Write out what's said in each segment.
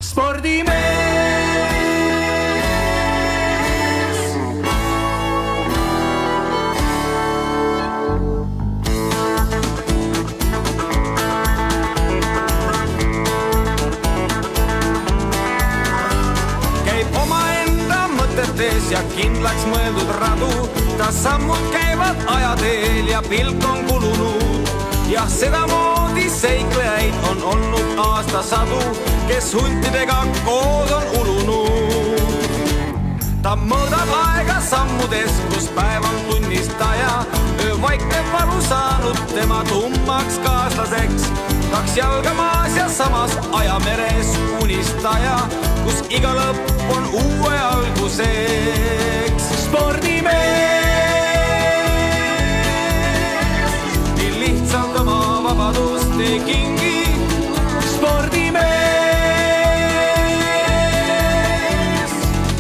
Spordimees. Käib omaenda mõtetes ja kindlaks mõeldud radu, ta sammud käivad ajateel ja pilk on kulunud. Ja sedamoodi seiklejaid on olnud aastasadu, kes huntidega koos on ulunud. Ta mõõdab aega sammudes, kus päev on tunnistaja, öö vaikneb valu saanud tema tummaks kaaslaseks. 2 jalga maas ja samas ajameres unistaja, kus iga lõpp on uue alguseks. Spordimees. Oma vabadust ei kingi. Spordimees.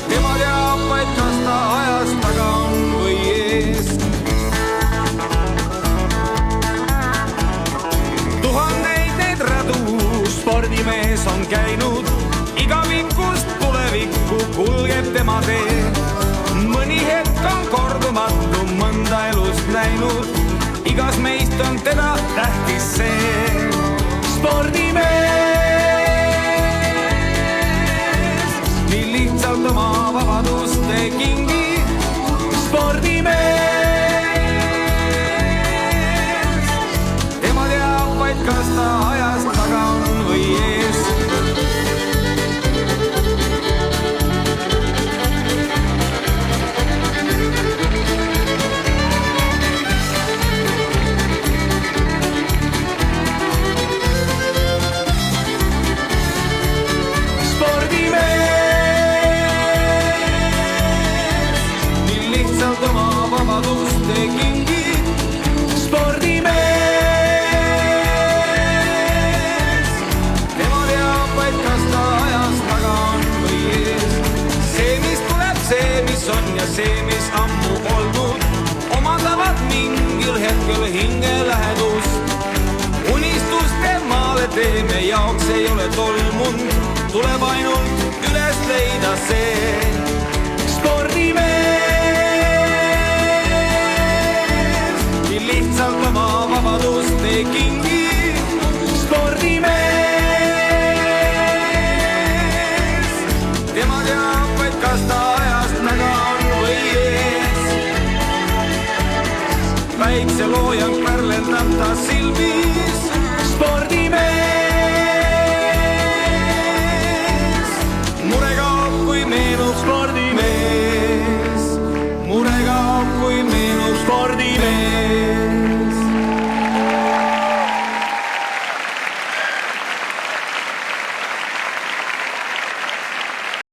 Tema teab vaid, kas ta ajast taga on või ees. Tuhandeid neid radu spordimees on käinud, igavikust tulevikku kulgeb tema tee. Mõni hetk on kordumatu, mõnda elust näinud, igas meist on teda tähtis see. Spordimees, nii lihtsalt oma vabadust ei kingi. Spordimees, tema teab vaid, kas ta ajast taga on või ees. Ja see, mis ammu oldud, omandavad mingil hetkel hinge lähedust. Unistuste maale teeme jaoks ei ole tolmund, tuleb ainult